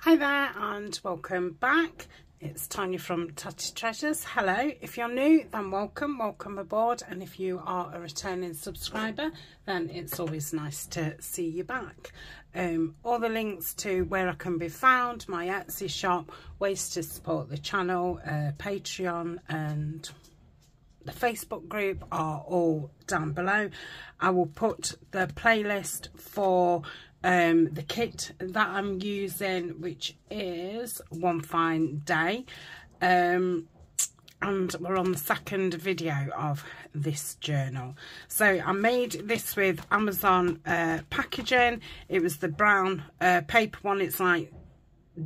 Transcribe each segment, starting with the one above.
Hi there and welcome back. It's Tania from Tatty Treasures. Hello, if you're new then welcome aboard, and if you are a returning subscriber then it's always nice to see you back. All the links to where I can be found, my Etsy shop, ways to support the channel, Patreon and the Facebook group are all down below. I will put the playlist for the kit that I'm using, which is One Fine Day, and we're on the second video of this journal. So I made this with Amazon packaging. It was the brown paper one. It's like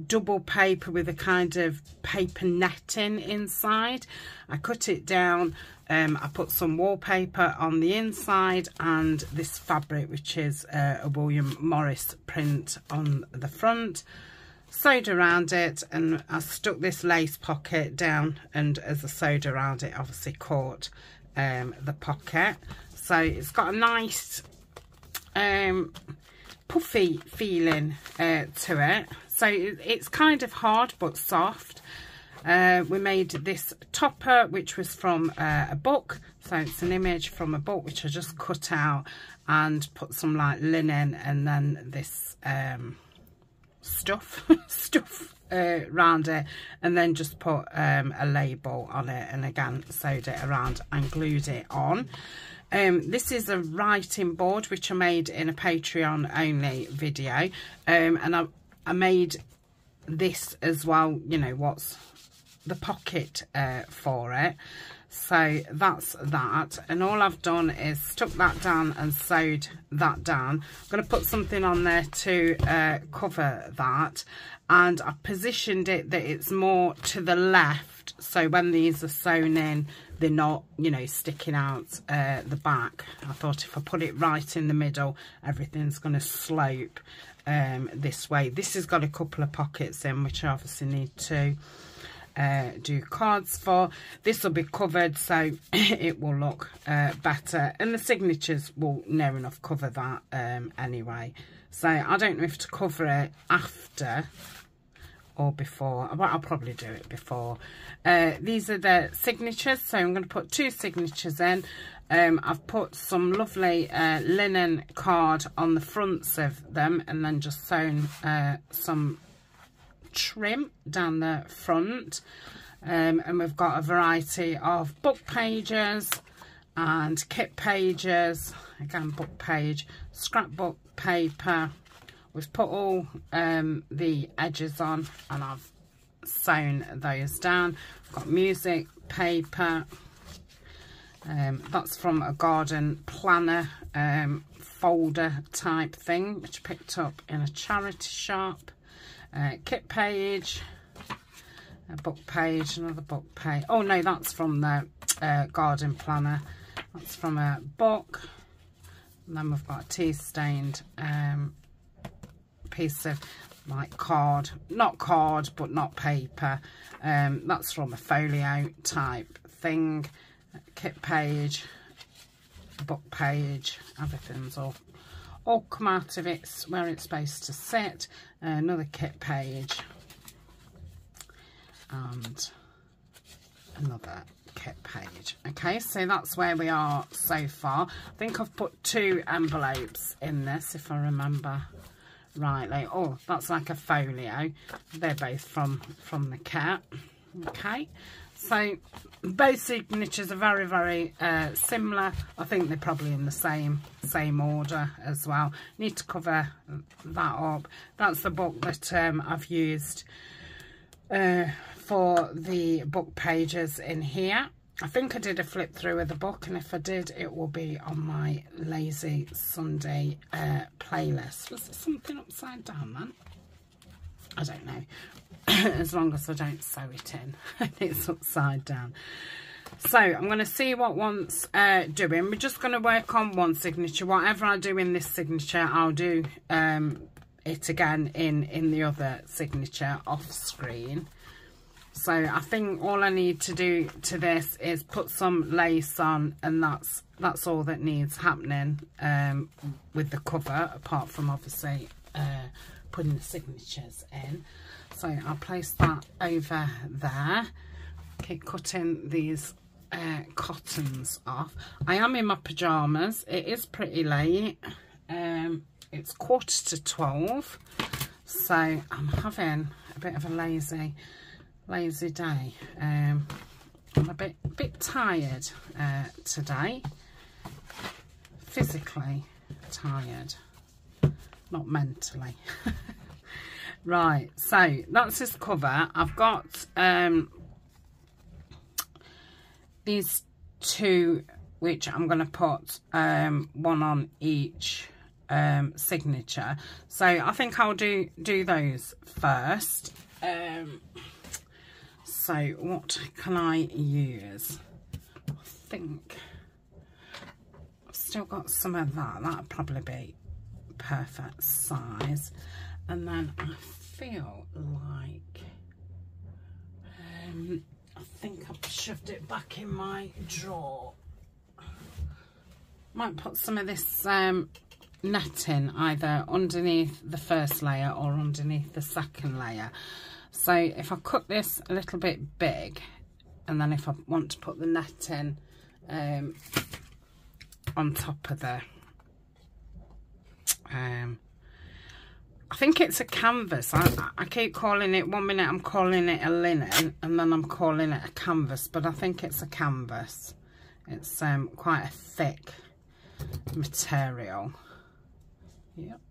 double paper with a kind of paper netting inside. I cut it down, I put some wallpaper on the inside and this fabric, which is a William Morris print on the front, sewed around it, and I stuck this lace pocket down, and as I sewed around it obviously caught the pocket. So it's got a nice puffy feeling to it. So it's kind of hard but soft. We made this topper, which was from a book. So it's an image from a book which I just cut out and put some like linen and then this stuff around it, and then just put a label on it, and again sewed it around and glued it on. This is a writing board which I made in a Patreon only video, and I made this as well, you know, what's the pocket for it. So that's that, and all I've done is stuck that down and sewed that down. I'm going to put something on there to cover that, and I positioned it that it's more to the left, so when these are sewn in they're not, you know, sticking out the back. I thought if I put it right in the middle everything's going to slope this way. This has got a couple of pockets in which I obviously need to do cards for. This will be covered so it will look better, and the signatures will near enough cover that anyway. So I don't know if to cover it after or before. I'll probably do it before. These are the signatures, so I'm going to put two signatures in. I've put some lovely linen card on the fronts of them, and then just sewn some trim down the front, and we've got a variety of book pages and kit pages, again book page, scrapbook paper. We've put all the edges on and I've sewn those down. I've got music paper, that's from a garden planner folder type thing which I picked up in a charity shop. Kit page, a book page, another book page. Oh no, that's from the garden planner. That's from a book. And then we've got a tea stained piece of like card, not card but not paper. That's from a folio type thing. Kit page, book page, everything's all come out of it where it's supposed to sit. Another kit page and another kit page. Okay, so that's where we are so far. I think I've put two envelopes in this if I remember rightly. Oh, that's like a folio. They're both from the kit. Okay, so both signatures are very, very similar. I think they're probably in the same order as well. Need to cover that up. That's the book that I've used for the book pages in here. I think I did a flip through of the book, and if I did it will be on my Lazy Sunday playlist. Was there something upside down then? I don't know. As long as I don't sew it in and it's upside down. So I'm going to see what one's doing. We're just going to work on one signature. Whatever I do in this signature I'll do it again in the other signature off screen. So I think all I need to do to this is put some lace on, and that's all that needs happening with the cover, apart from obviously putting the signatures in. So I'll place that over there. Keep cutting these cottons off. I am in my pyjamas. It is pretty late. It's 11:45, so I'm having a bit of a lazy day. I'm a bit tired today, physically tired, not mentally. Right, so that's his cover. I've got these two, which I'm going to put one on each signature. So I think I'll do those first. So what can I use? I think I've still got some of that. That'll probably be perfect size. And then I feel like I think I've shoved it back in my drawer. Might put some of this netting either underneath the first layer or underneath the second layer. So if I cut this a little bit big, and then if I want to put the netting on top of the I think it's a canvas. I keep calling it, one minute I'm calling it a linen and then I'm calling it a canvas, but I think it's a canvas. It's quite a thick material. Yep.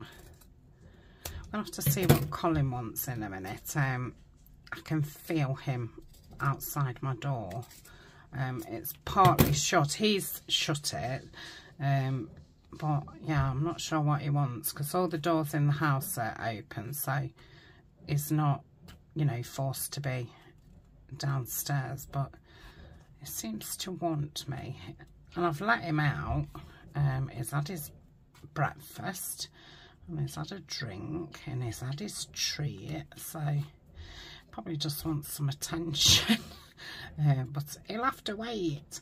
I'll have to see what Colin wants in a minute. I can feel him outside my door. It's partly shut. He's shut it. But yeah, I'm not sure what he wants, because all the doors in the house are open, so he's not, you know, forced to be downstairs, but he seems to want me. And I've let him out. He's had his breakfast, and he's had a drink, and he's had his treat, so probably just wants some attention. But he'll have to wait.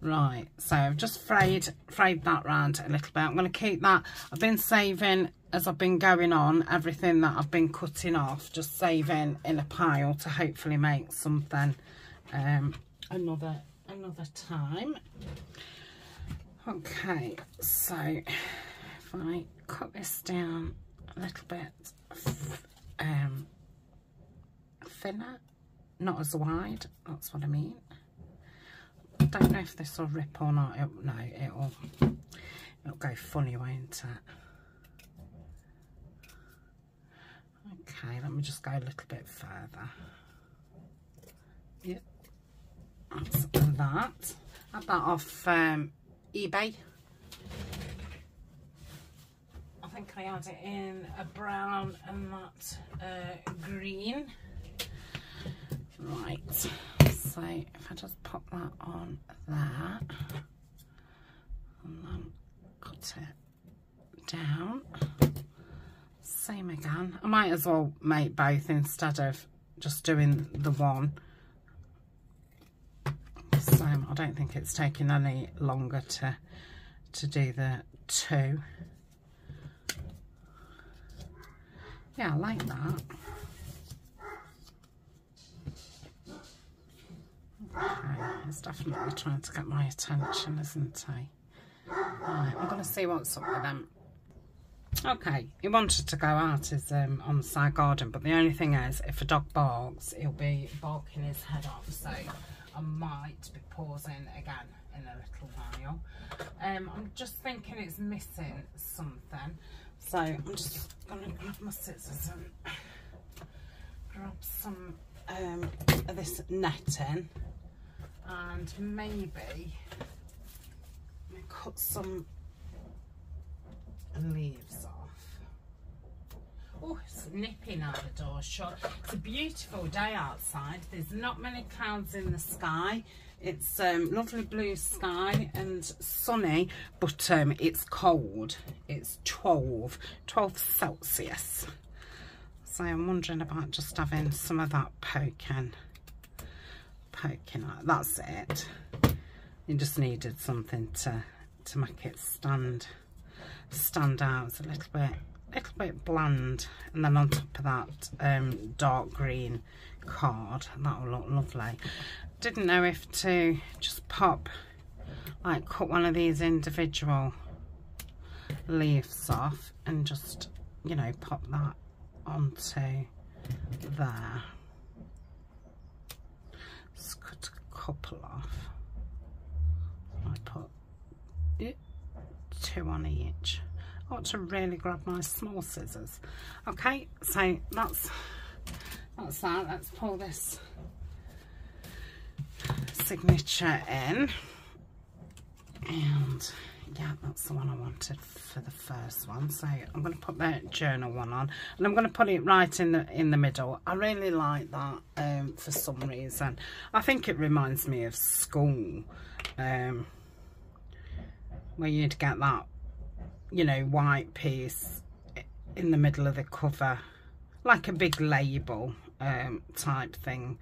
Right, so I've just frayed that round a little bit. I'm going to keep that. I've been saving, as I've been going on, everything that I've been cutting off, just saving in a pile to hopefully make something another time. Okay, so if I cut this down a little bit thinner, not as wide, that's what I mean. I don't know if this will rip or not. No, it'll go funny, won't it? Okay, let me just go a little bit further. Yep, that's that. I had that off eBay. I think I had it in a brown and that green. Right, so if I just pop that on there and then cut it down, same again. I might as well make both instead of just doing the one. So I don't think it's taking any longer to do the two. Yeah, I like that. Okay, he's definitely trying to get my attention, isn't he? Right, I'm going to see what's up with him. Okay, he wanted to go out his on the side garden, but the only thing is, if a dog barks, he'll be barking his head off, so I might be pausing again in a little while. I'm just thinking it's missing something, so I'm just going to grab my scissors and grab some of this netting, and maybe cut some leaves off. Oh, it's nippy now, the door's shut. It's a beautiful day outside. There's not many clouds in the sky. It's lovely blue sky and sunny, but it's cold. It's 12 Celsius. So I'm wondering about just having some of that poking out. That's it. You just needed something to make it stand out. It's a little bit little bit bland, and then on top of that dark green card. That will look lovely. Didn't know if to just pop, like cut one of these individual leaves off and just, you know, pop that onto there. Just cut a couple off. I put it 2 on each. I ought to really grab my small scissors. Okay, so that's that. Let's pull this signature in, and yeah, that's the one I wanted for the first one. So I'm going to put the journal one on, and I'm going to put it right in the middle. I really like that for some reason. I think it reminds me of school, where you'd get that, you know, white piece in the middle of the cover, like a big label type thing.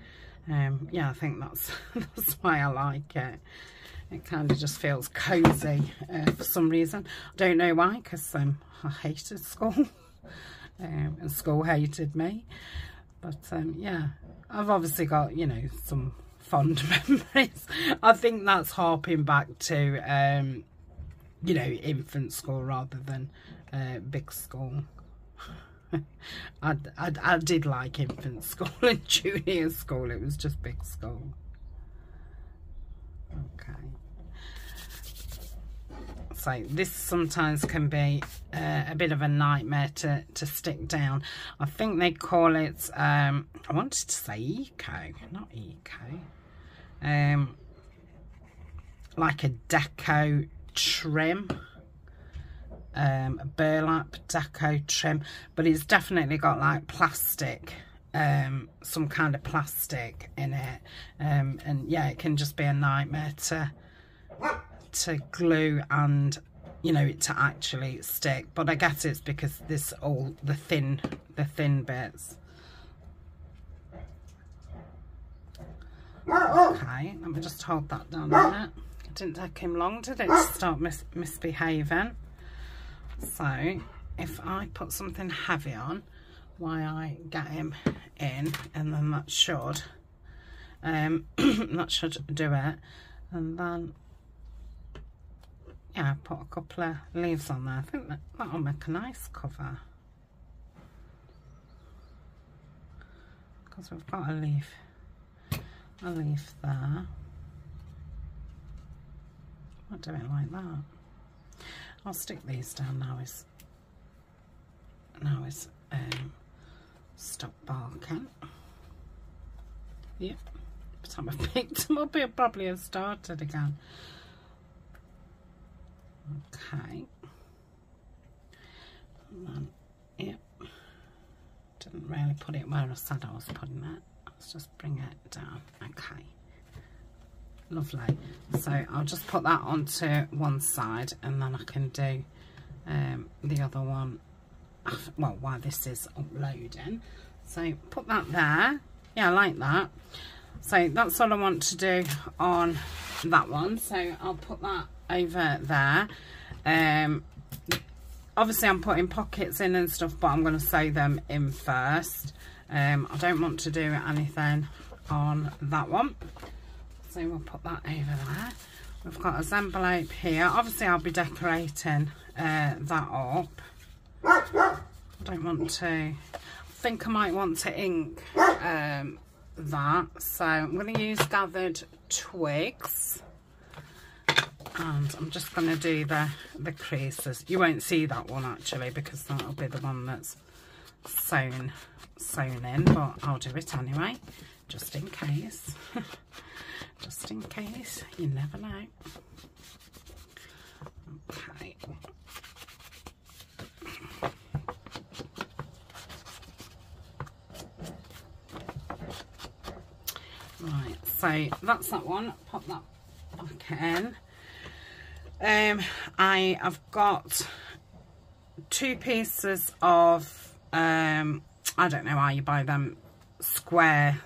Yeah, I think that's why I like it. It kind of just feels cozy for some reason. I don't know why, because I hated school and school hated me. But yeah, I've obviously got, you know, some fond memories. I think that's harping back to you know, infant school rather than big school. I did like infant school and junior school. It was just big school. Okay. So this sometimes can be a bit of a nightmare to stick down. I think they call it, I wanted to say eco, not eco. Like a deco trim. Burlap deco trim, but it's definitely got like plastic, some kind of plastic in it, and yeah, it can just be a nightmare to glue and, you know, to actually stick. But I guess it's because this all the thin bits. Okay, let me just hold that down a minute. It didn't take him long, did it, to start misbehaving? So if I put something heavy on while I get him in, and then that should do it. And then yeah, put a couple of leaves on there. I think that'll make a nice cover, because we've got a leaf there. I'll do it like that. I'll stick these down now. Is stop barking. Yep. By the time I've picked them up, it'll probably have started again. Okay. And then, yep. Didn't really put it where I said I was putting it. Let's just bring it down. Okay. Lovely. So I'll just put that onto one side, and then I can do the other one, well, while this is uploading. So put that there. Yeah, I like that. So that's all I want to do on that one. So I'll put that over there. Obviously I'm putting pockets in and stuff, but I'm going to sew them in first. I don't want to do anything on that one. So we'll put that over there. We've got a envelope here. Obviously I'll be decorating that up. I don't want to, I think I might want to ink that. So I'm going to use gathered twigs, and I'm just going to do the creases. You won't see that one actually, because that'll be the one that's sewn in, but I'll do it anyway, just in case. Just in case, you never know. Okay. Right, so that's that one. Pop that back in. I have got 2 pieces of I don't know how you buy them, square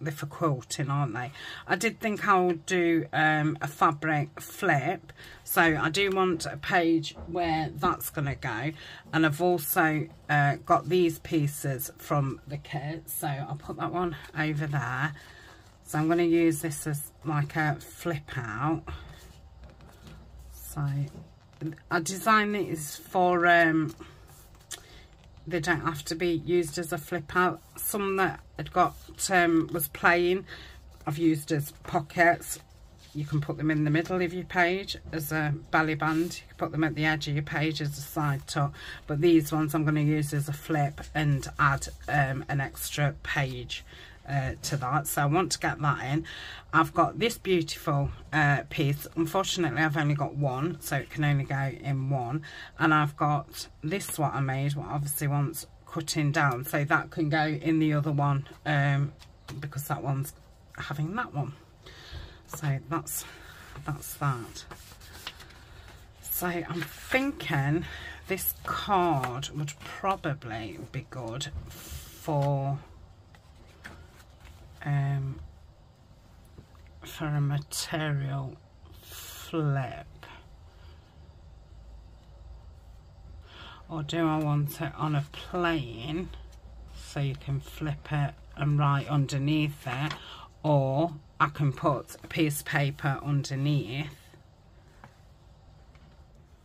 they're for quilting, aren't they? I did think I would do a fabric flip, so I do want a page where that's going to go, and I've also got these pieces from the kit, so I'll put that one over there. So I'm going to use this as like a flip out. So I designed these for they don't have to be used as a flip out. Some that had got was plain, I've used as pockets. You can put them in the middle of your page as a belly band. You can put them at the edge of your page as a side tuck. But these ones I'm going to use as a flip and add an extra page to that. So I want to get that in. I've got this beautiful piece. Unfortunately I've only got one, so it can only go in one, and I've got this what I made, what obviously wants cutting down, so that can go in the other one, because that one's having that one. So that's that. So I'm thinking this card would probably be good for a material flip, or do I want it on a plane so you can flip it and write underneath it, or I can put a piece of paper underneath.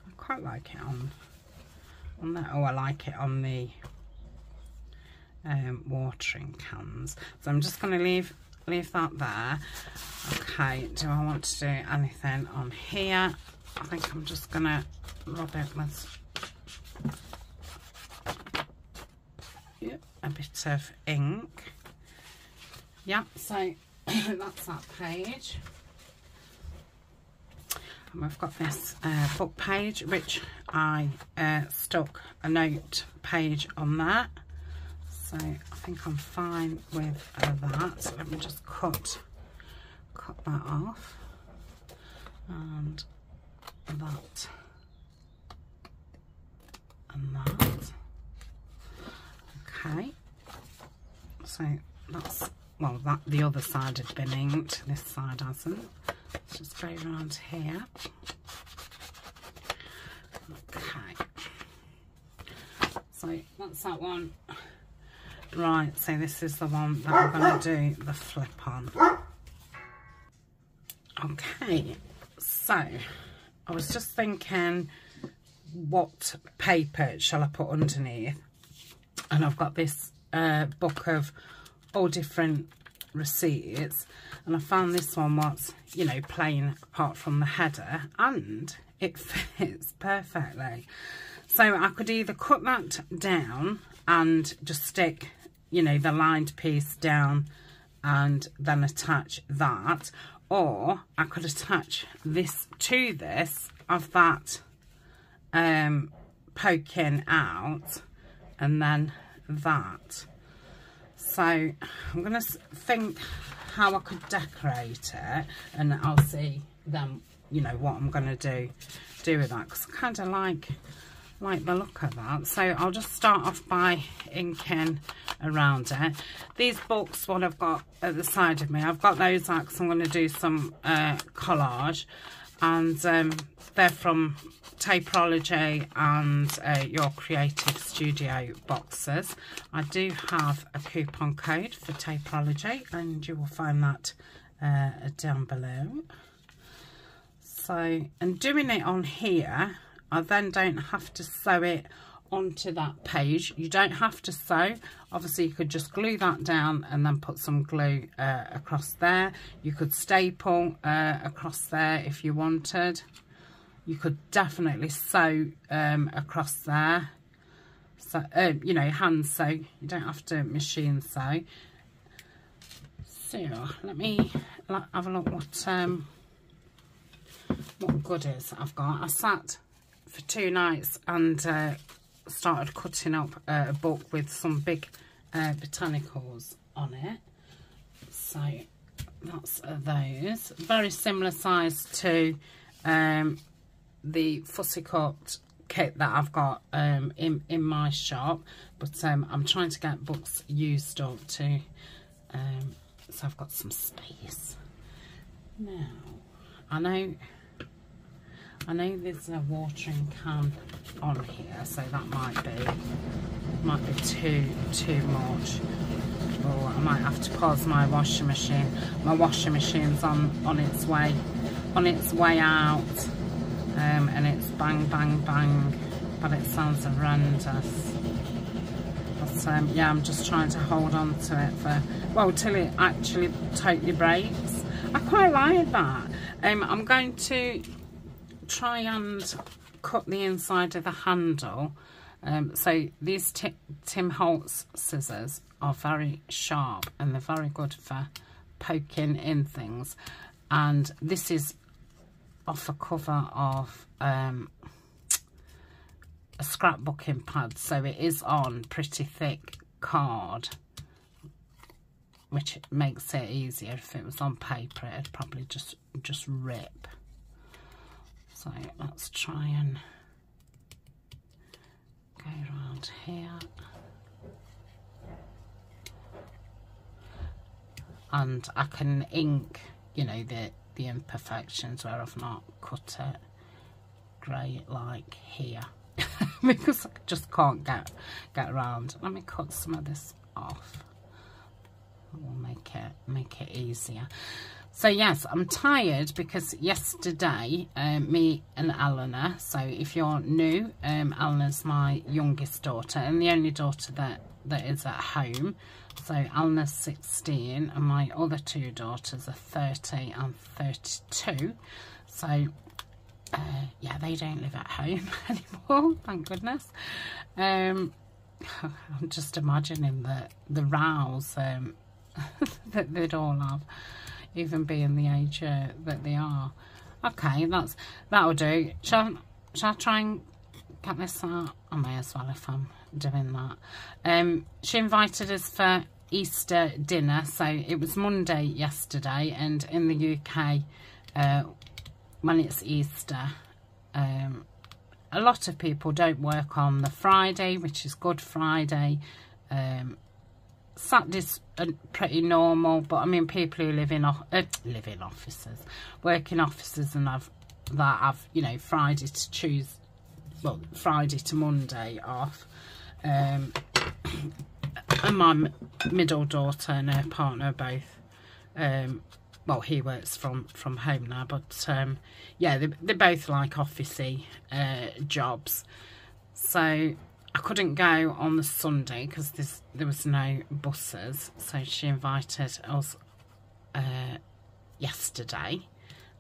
I quite like it on that. Oh, I like it on the watering cans. So I'm just going to leave that there. Okay, do I want to do anything on here? I think I'm just going to rub it with a bit of ink. Yeah, so that's that page. And we've got this book page, which I stuck a note page on that. So I think I'm fine with that. So let me just cut that off, and that and that. Okay. So that's, well, that the other side had been inked. This side hasn't. Let's just go around here. Okay. So that's that one. Right, so this is the one that I'm going to do the flip on. Okay, so I was just thinking, what paper shall I put underneath? And I've got this book of all different receipts, and I found this one was, you know, plain apart from the header, and it fits perfectly. So I could either cut that down and just stick, you know, the lined piece down and then attach that, or I could attach this to this of that poking out, and then that. So I'm going to think how I could decorate it, and I'll see then, you know, what I'm going to do with that, because I kind of like the look of that. So I'll just start off by inking around it. These books, what I've got at the side of me, I've got those out because I'm going to do some collage, and they're from Tapeology and Your Creative Studio boxes. I do have a coupon code for Tapeology, and you will find that down below. So, and doing it on here, I then don't have to sew it onto that page. You don't have to sew. Obviously you could just glue that down and then put some glue across there. You could staple across there if you wanted. You could definitely sew across there. So you know, hand sew. You don't have to machine sew. So let me have a look what goodies I've got. I sat for 2 nights and started cutting up a book with some big botanicals on it. So that's those. Very similar size to the Fussy Cut kit that I've got in my shop, but I'm trying to get books used up to so I've got some space. Now, I know there's a watering can on here, so that might be too much. Or I might have to pause my washing machine. My washing machine's on its way out, and it's bang bang bang, but it sounds horrendous. But yeah, I'm just trying to hold on to it for, well, till it actually totally breaks. I quite like that. I'm going to try and cut the inside of the handle. So these Tim Holtz scissors are very sharp and they're very good for poking in things. And this is off a cover of a scrapbooking pad, so it is on pretty thick card, which makes it easier. If it was on paper, it'd probably just rip. So let's try and go around here. And I can ink, you know, the imperfections where I've not cut it great, like here. Because I just can't get around. Let me cut some of this off. That will make it easier. So yes, I'm tired because yesterday me and Eleanor, so if you're new, Eleanor's my youngest daughter and the only daughter that is at home. So Eleanor's 16 and my other two daughters are 30 and 32. So yeah, they don't live at home anymore, thank goodness. I'm just imagining the rows that they'd all have, even being the age that they are. Okay, that'll do. Shall I try and get this out? I may as well if I'm doing that. She invited us for Easter dinner, so it was Monday yesterday, and in the UK, when it's Easter, a lot of people don't work on the Friday, which is Good Friday. Saturday's pretty normal, but I mean people who live in offices, work in offices, and have you know, Friday to Monday off. And my middle daughter and her partner both, well, he works from home now, but yeah, they both like officey jobs. So I couldn't go on the Sunday because there was no buses, so she invited us yesterday.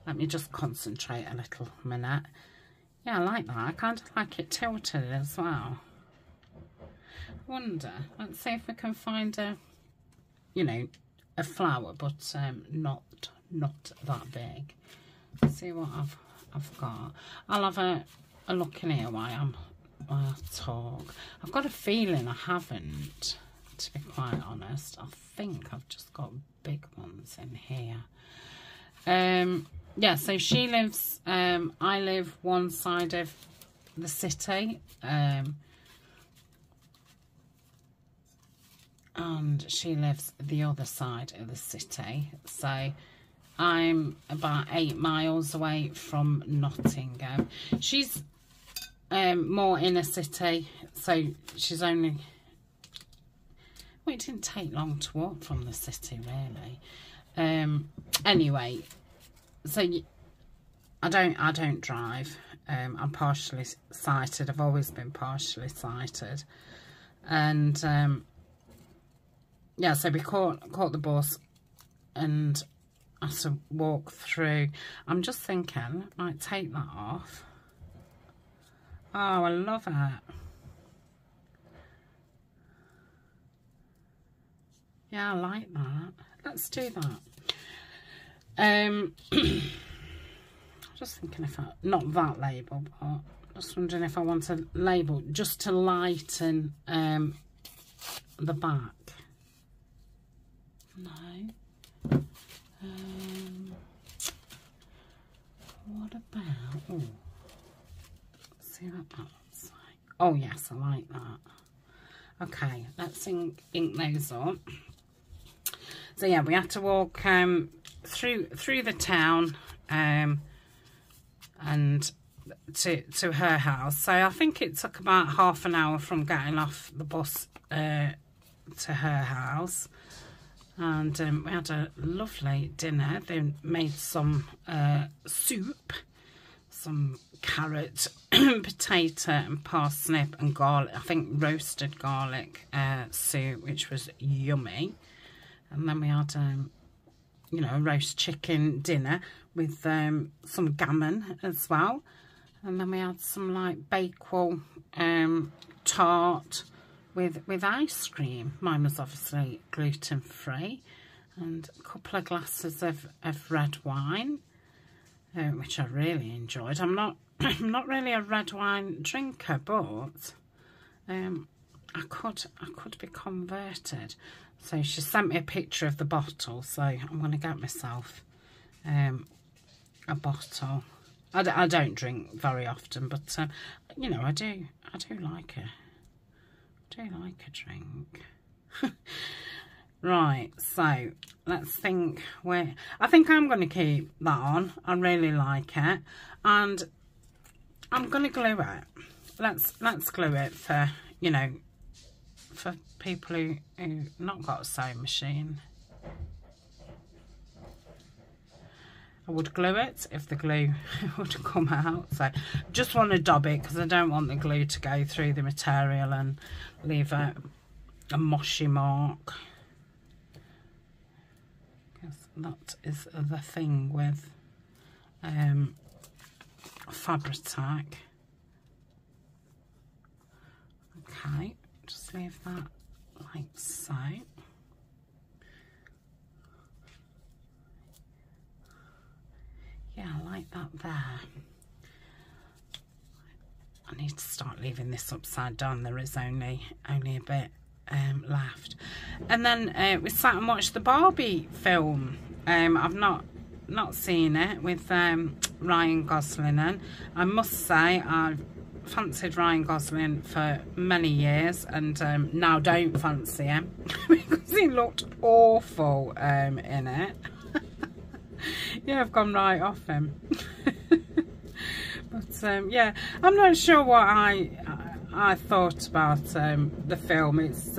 Let me just concentrate a little minute. Yeah, I like that. I kind of like it tilted as well. I wonder, let's see if we can find a, you know, a flower, but not that big. Let's see what I've got. I'll have a look in here while I talk. I've got a feeling I haven't, to be quite honest. I think I've just got big ones in here. Yeah, so she lives, I live one side of the city, and she lives the other side of the city. So I'm about 8 miles away from Nottingham. She's more inner city, so she's only, well, it didn't take long to walk from the city really. Anyway, so I don't drive. I'm partially sighted. I've always been partially sighted, and yeah, so we caught the bus and I had to walk through. I'm just thinking I might take that off. Oh, I love it. Yeah, I like that. Let's do that. Just thinking if not that label, but just wondering if I want a label just to lighten the back. No. What about, oh, see what that looks like. Oh yes, I like that. Okay, let's ink those up. So yeah, we had to walk through the town and to her house. So I think it took about half an hour from getting off the bus to her house. And we had a lovely dinner. They made some soup, some carrot, potato and parsnip and garlic, I think roasted garlic soup, which was yummy. And then we had, you know, a roast chicken dinner with some gammon as well. And then we had some like Bakewell tart with ice cream. Mine was obviously gluten-free. And a couple of glasses of red wine, which I really enjoyed. I'm not really a red wine drinker, but I could be converted. So she sent me a picture of the bottle, so I'm going to get myself a bottle. I don't drink very often, but you know, I do like a drink. Right, so let's think I think I'm going to keep that on. I really like it, and I'm going to glue it. Let's glue it for, you know, for people who not got a sewing machine. I would glue it if the glue would come out. So just want to dab it because I don't want the glue to go through the material and leave a moshy mark. Because that is the thing with Fabri-Tac. Okay, just leave that like so. Yeah, I like that there. I need to start leaving this upside down. There is only a bit left. And then we sat and watched the Barbie film. I've not seen it with Ryan Gosling in. I must say I've fancied Ryan Gosling for many years, and now don't fancy him because he looked awful in it. Yeah, I've gone right off him. But yeah, I'm not sure what I thought about the film. It's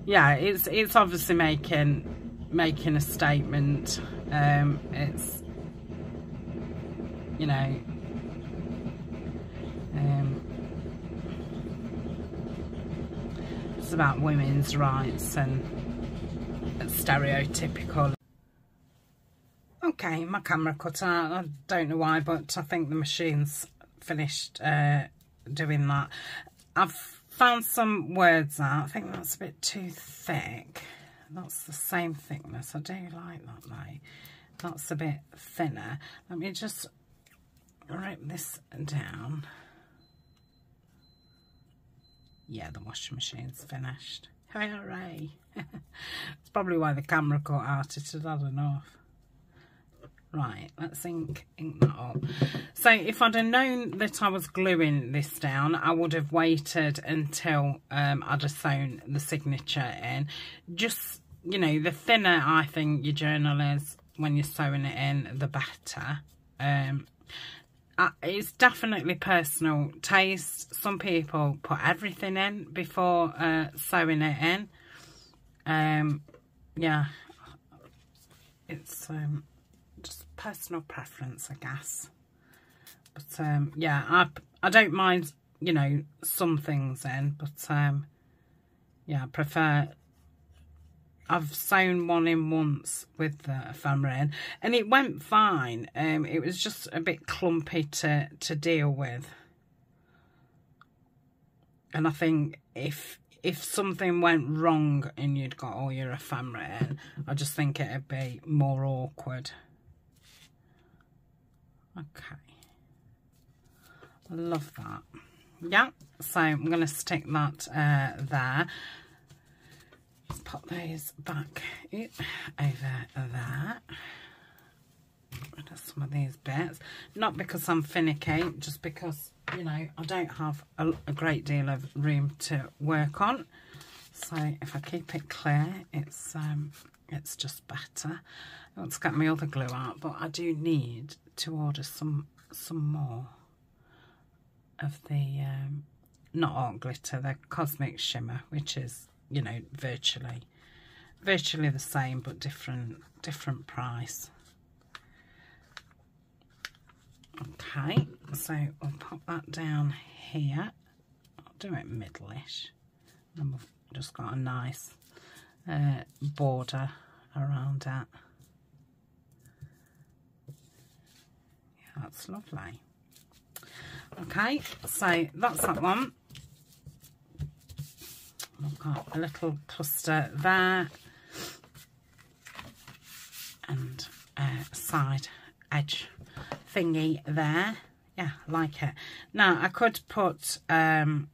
yeah, it's obviously making a statement. It's, you know, it's about women's rights and stereotypical. Okay, my camera cut out. I don't know why, but I think the machine's finished doing that. I've found some words out. I think that's a bit too thick. That's the same thickness. I do like that though. That's a bit thinner. Let me just write this down. Yeah, the washing machine's finished. Hooray! It's probably why the camera cut out. It had had enough. Right, let's ink that up. So if I'd have known that I was gluing this down, I would have waited until I'd have sewn the signature in. Just, you know, the thinner I think your journal is when you're sewing it in, the better. It's definitely personal taste. Some people put everything in before sewing it in. Yeah, it's just personal preference, I guess. But yeah, I don't mind, you know, some things in, but yeah, I prefer. I've sewn one in once with the ephemera in, and it went fine. It was just a bit clumpy to deal with, and I think if something went wrong and you'd got all your ephemera in, I just think it'd be more awkward. Okay, I love that. Yeah, so I'm going to stick that there. Let's put those back over there. Rid of some of these bits. Not because I'm finicky, just because, you know, I don't have a great deal of room to work on. So if I keep it clear, it's just better. I want to get my other glue out, but I do need to order some more of the not art glitter, the cosmic shimmer, which is, you know, virtually the same but different price. Okay, so we'll pop that down here. I'll do it middle-ish, and we've just got a nice border around that. Yeah, that's lovely. Okay, so that's that one. I've got a little cluster there and a side edge thingy there. Yeah, I like it. Now I could put I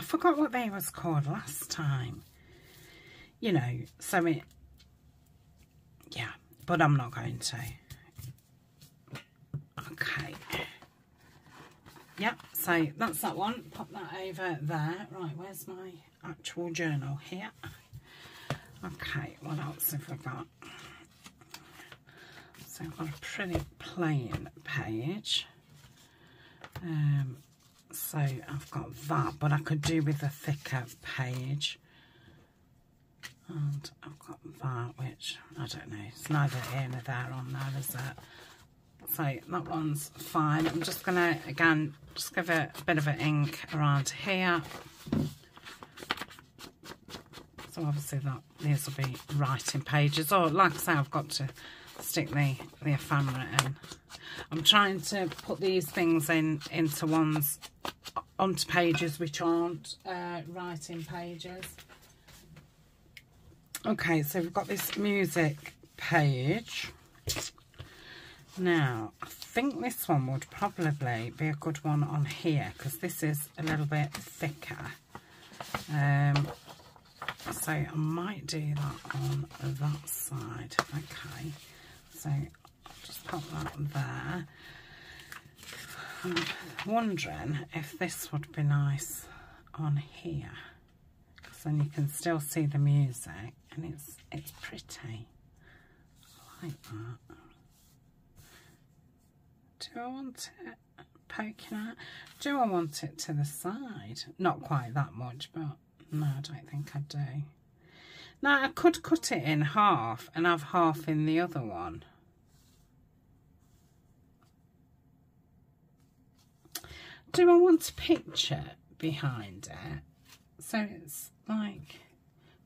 forgot what they was called last time, you know, so it, yeah, but I'm not going to. Okay, yep, so that's that one. Pop that over there. Right, where's my actual journal? Here. Okay, what else have we got? So I've got a pretty plain page. So I've got that, but I could do with a thicker page. And I've got that, which, I don't know, it's neither here nor there on there, is it? So that one's fine. I'm just going to, again, just give it a bit of an ink around here. So obviously these will be writing pages. Or like I say, I've got to stick the ephemera in. I'm trying to put these things into ones, onto pages which aren't writing pages. Okay, so we've got this music page. Now, I think this one would probably be a good one on here, because this is a little bit thicker. So I might do that on that side. Okay, so I'll just pop that there. I'm wondering if this would be nice on here, because then you can still see the music, and it's pretty. I like that. Do I want it poking out? Do I want it to the side? Not quite that much, but no, I don't think I do. Now, I could cut it in half and have half in the other one. Do I want a picture behind it? So it's like,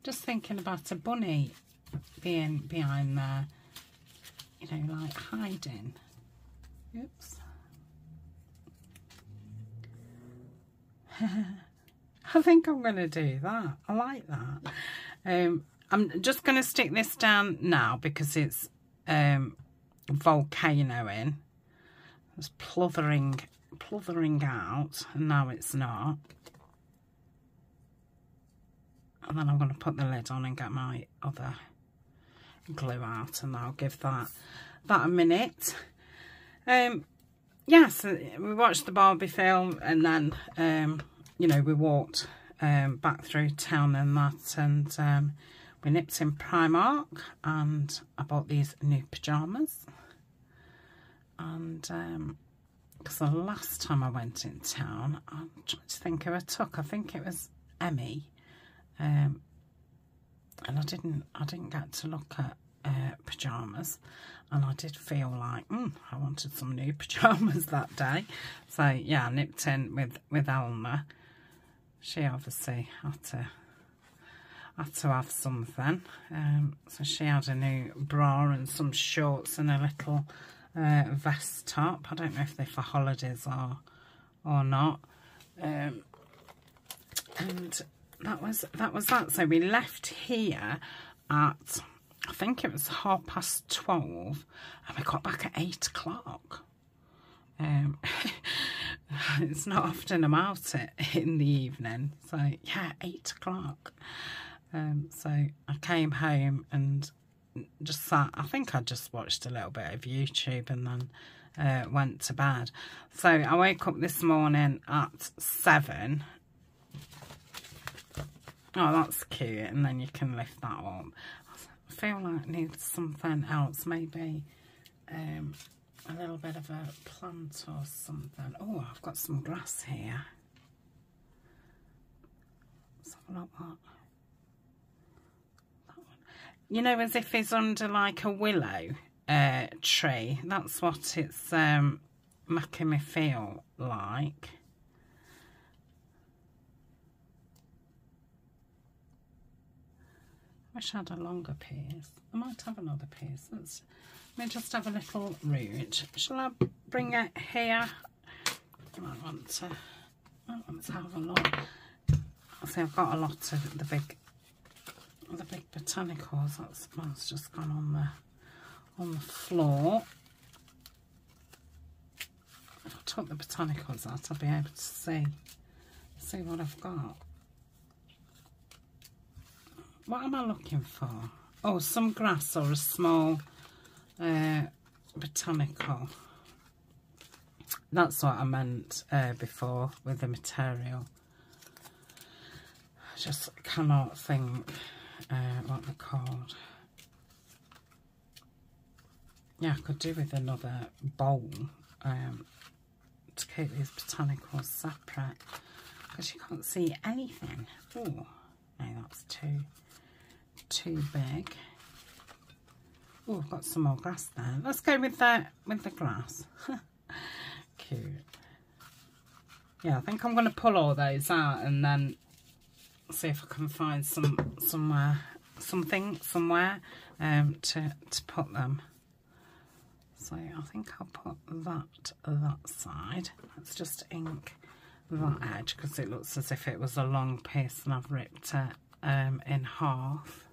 just thinking about a bunny being behind there, you know, like hiding. Oops. I think I'm going to do that. I like that. I'm just going to stick this down now because it's volcanoing. It's plothering out, and now it's not. And then I'm going to put the lid on and get my other glue out, and I'll give that a minute. Yeah, so we watched the Barbie film, and then you know, we walked back through town and that, and we nipped in Primark, and I bought these new pyjamas. And because the last time I went in town, I'm trying to think who I took. I think it was Emmy, and I didn't get to look at pyjamas, and I did feel like I wanted some new pyjamas that day. So yeah, I nipped in with Elma. She obviously had to have something. So she had a new bra and some shorts and a little vest top. I don't know if they're for holidays or not. And that was that. So we left here at, I think it was 12:30, and we got back at 8 o'clock. It's not often I'm out in the evening, so yeah, 8 o'clock. So I came home and just sat. I think I just watched a little bit of YouTube, and went to bed. So I woke up this morning at 7. Oh, that's cute. And then you can lift that up. I feel like I need something else, maybe a little bit of a plant or something. Oh, I've got some grass here. Let's have a look what. That one. You know, as if it's under like a willow tree. That's what it's making me feel like. I wish I had a longer piece. I might have another piece. Let me just have a little root. Shall I bring it here? I might want to have a look. See, I've got a lot of the big botanicals. That's just gone on the floor. If I took the botanicals out, I'll be able to see what I've got. What am I looking for? Oh, some grass or a small botanical. That's what I meant before with the material. I just cannot think what they're called. Yeah, I could do with another bowl to keep these botanicals separate, because you can't see anything. Oh, no, that's too big. Oh, I've got some more grass there. Let's go with the grass. Cute. Yeah, I think I'm going to pull all those out and then see if I can find something somewhere to put them. So I think I'll put that side. Let's just ink that edge because it looks as if it was a long piece and I've ripped it in half.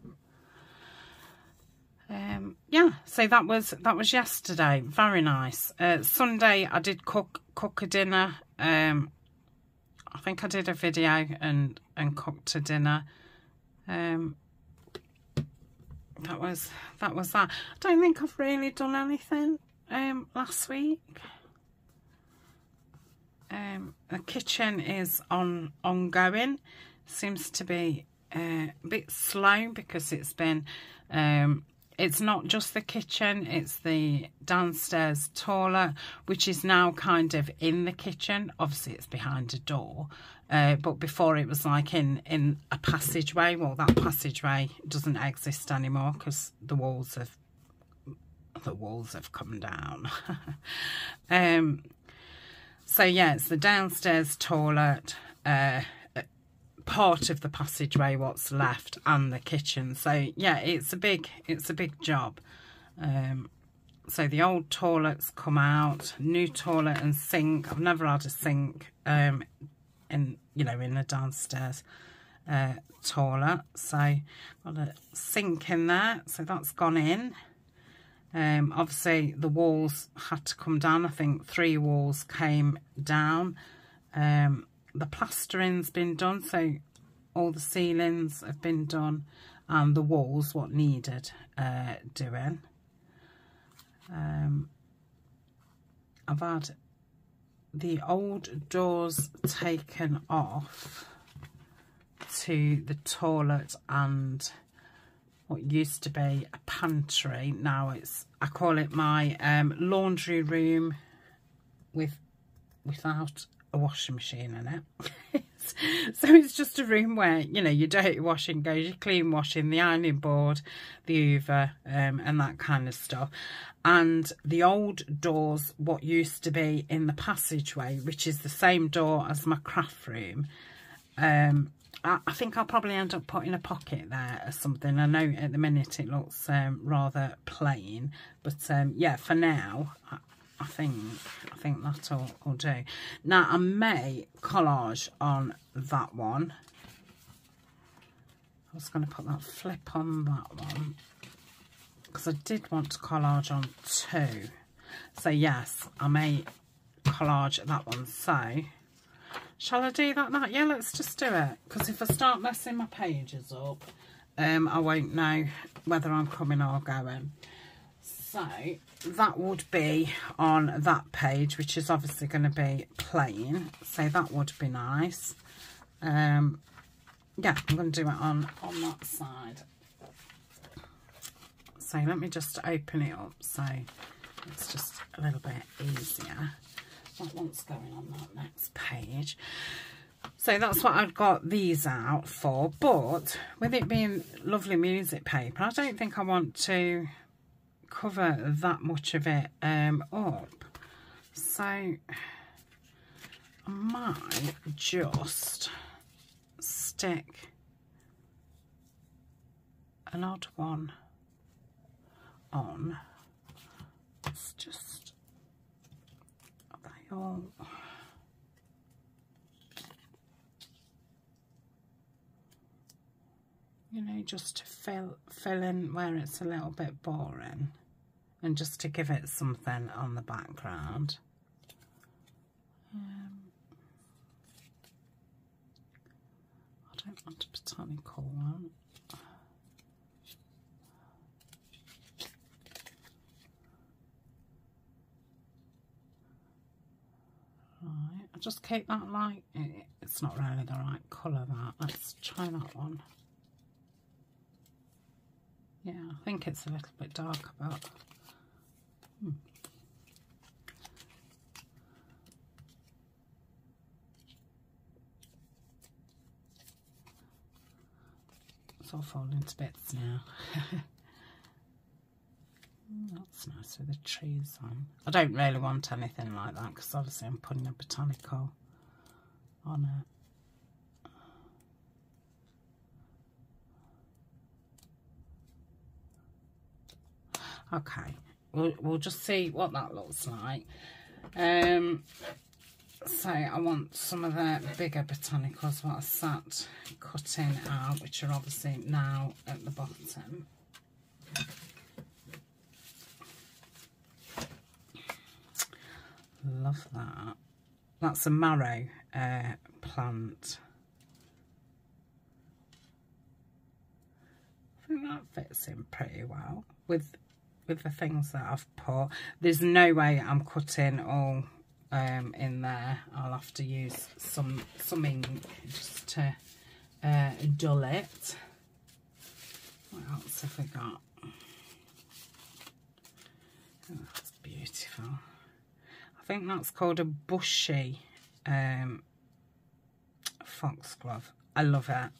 Yeah, so that was yesterday. Very nice. Sunday I did cook a dinner. I think I did a video and cooked a dinner. That was that. I don't think I've really done anything last week. The kitchen is ongoing. Seems to be a bit slow because it's been it's not just the kitchen, it's the downstairs toilet, which is now kind of in the kitchen. Obviously it's behind a door, but before it was like in a passageway. Well, that passageway doesn't exist anymore because the walls have come down. So yeah, it's the downstairs toilet, part of the passageway what's left, and the kitchen. So yeah, it's a big job. So the old toilet's come out, new toilet and sink. I've never had a sink in a downstairs toilet. So got a sink in there, so that's gone in. Obviously the walls had to come down. I think 3 walls came down. The plastering's been done, so all the ceilings have been done, and the walls what needed doing. I've had the old doors taken off to the toilet and what used to be a pantry. Now I call it my laundry room without a washing machine in it. So it's just a room where, your dirty washing goes, your clean washing, the ironing board, the Hoover, and that kind of stuff. And the old doors, what used to be in the passageway, which is the same door as my craft room, I think I'll probably end up putting a pocket there or something. I know at the minute it looks rather plain, but yeah, for now, I think that'll do. Now I may collage on that one. I was going to put that flip on that one because I did want to collage on 2. So yes, I may collage that one. So shall I do that now? Yeah, let's just do it, because if I start messing my pages up, I won't know whether I'm coming or going. So So that would be on that page, which is obviously going to be plain. So that would be nice. Yeah, I'm going to do it on that side. So let me just open it up so it's just a little bit easier. That one's going on that next page. So that's what I've got these out for. But with it being lovely music paper, I don't think I want to cover that much of it up. So I might just stick an odd one on. It's just, are they all? You know, just to fill in where it's a little bit boring, and just to give it something on the background. I don't want a botanical one. Right, I'll just keep that light. It's not really the right colour, that. Let's try that one. Yeah, I think it's a little bit darker, but it's all falling to bits now. That's nice with the trees on. I don't really want anything like that because obviously I'm putting a botanical on it. Okay, we'll just see what that looks like. So I want some of the bigger botanicals what I sat cutting out, which are obviously now at the bottom. Love that. That's a marrow plant. I think that fits in pretty well with the things that I've put. There's no way I'm cutting all in there. I'll have to use some ink just to dull it. What else have we got? Oh, that's beautiful. I think that's called a bushy foxglove. I love it.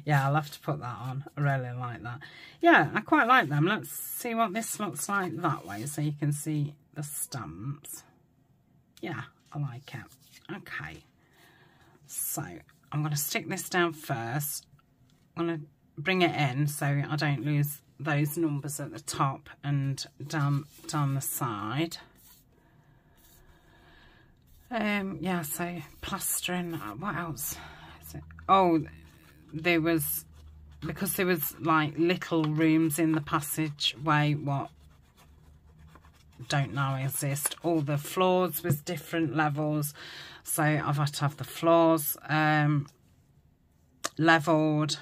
Yeah, I'll have to put that on. I really like that. Yeah, I quite like them. Let's see what this looks like that way so you can see the stamps. Yeah, I like it. Okay, so I'm going to stick this down first. I'm going to bring it in so I don't lose those numbers at the top and down the side. Yeah, so plastering. What else is it? Oh, because there was like little rooms in the passageway what don't now exist. All the floors was different levels, so I've had to have the floors leveled.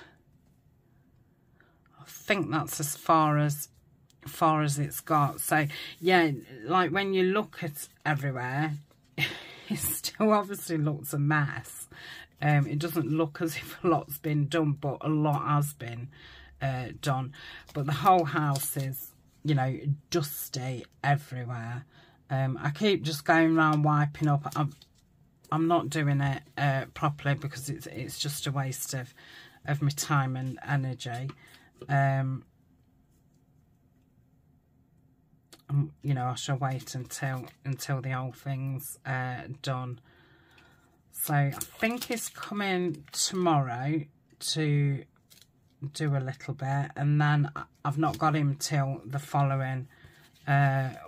I think that's as far as it's got. So yeah, like when you look at everywhere, it still obviously looks a mess. It doesn't look as if a lot's been done, but a lot has been done. But the whole house is, you know, dusty everywhere. I keep just going around wiping up. I'm not doing it properly because it's just a waste of my time and energy. You know, I shall wait until the whole thing's done. So I think he's coming tomorrow to do a little bit, and then I've not got him till the following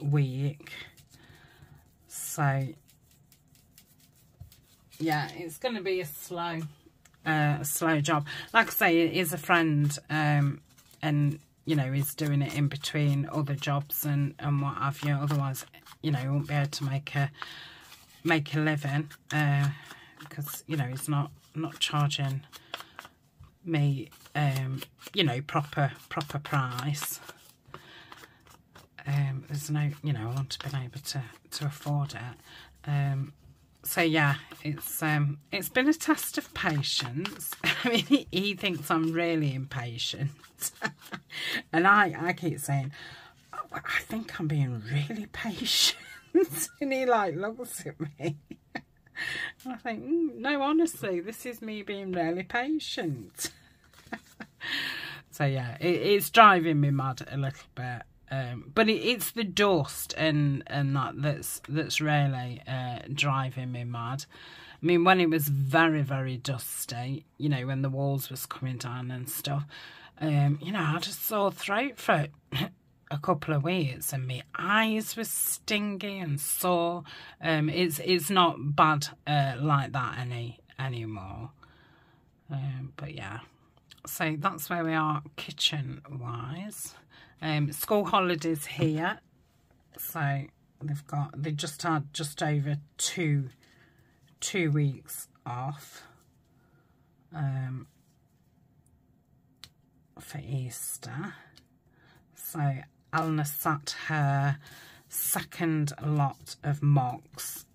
week. So yeah, it's going to be a slow job. Like I say, it is a friend, and you know, he's doing it in between other jobs and what have you. Otherwise, you know, he won't be able to make a living, because you know, he's not charging me you know, proper price. there's no, you know, I want to be able to afford it. So yeah, it's been a test of patience. I mean, he thinks I'm really impatient. And I keep saying, oh, I think I'm being really patient. And he like looks at me. I think, no, honestly, this is me being really patient. So yeah, it's driving me mad a little bit. But it's the dust and that's really driving me mad. I mean, when it was very, very dusty, you know, when the walls was coming down and stuff, you know, I had a sore throat for a couple of weeks, and my eyes were stingy and sore. It's not bad like that anymore. But yeah, so that's where we are kitchen wise. School holidays here, so they just had just over two weeks off for Easter. So Alna sat her second lot of mocks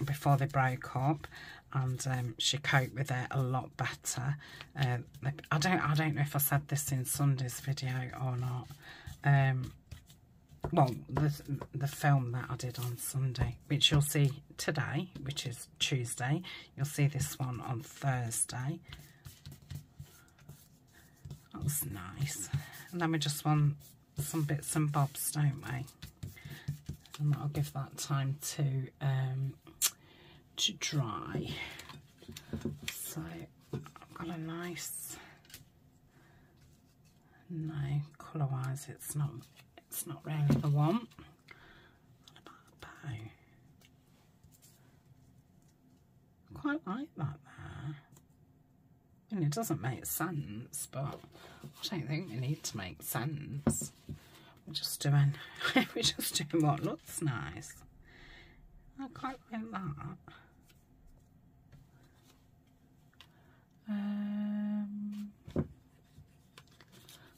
before they broke up, and she coped with it a lot better. I don't know if I said this in Sunday's video or not. Well, the film that I did on Sunday, which you'll see today, which is Tuesday. You'll see this one on Thursday. That's nice. And then we just want some bits and bobs, don't we? And that'll give that time to dry. So I've got a nice, no, colour wise it's not really the one. What about a bow? Quite like that there. I mean, it doesn't make sense, but I don't think we need to make sense. We're just doing what looks nice. I quite like that.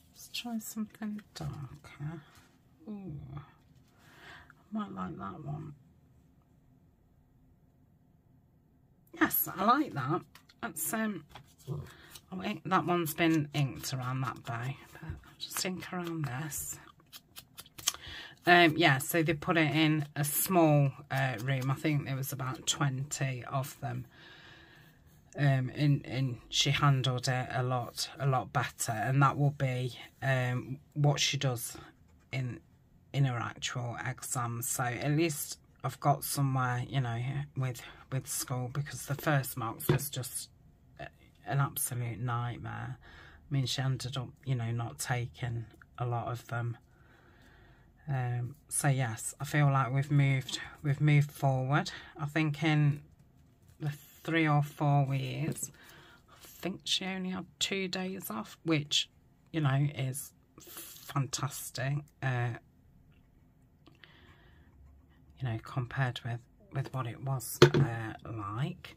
Let's try something darker. Ooh, I might like that one. Yes, I like that. That's oh wait, that one's been inked around that bow, but I'll just ink around this. Yeah, so they put it in a small room. I think there was about 20 of them. And she handled it a lot better, and that will be what she does in her actual exams. So at least I've got somewhere, you know, with school, because the first marks was just an absolute nightmare. I mean, she ended up, you know, not taking a lot of them. So yes, I feel like we've moved forward. I think in the 3 or 4 years, I think she only had 2 days off, which, you know, is fantastic. You know, compared with what it was like.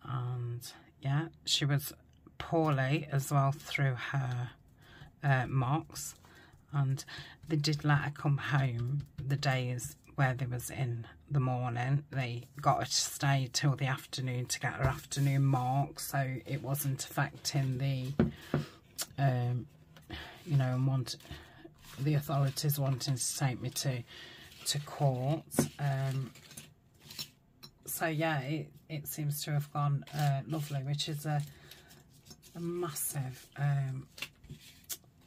And yeah, she was poorly as well through her mocks, and they did let her come home the days where they was in the morning. They got her to stay till the afternoon to get her afternoon mark, so it wasn't affecting the you know, and the authorities wanting to take me to court. So yeah, it seems to have gone lovely, which is a massive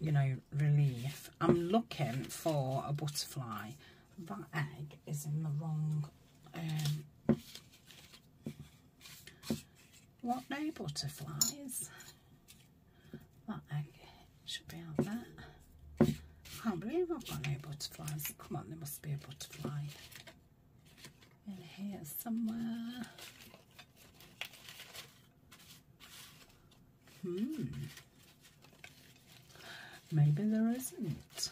you know, relief. I'm looking for a butterfly. That egg is in the wrong what no butterflies? That egg should be out there. I can't believe I've got no butterflies. Come on, there must be a butterfly in here somewhere. Maybe there isn't.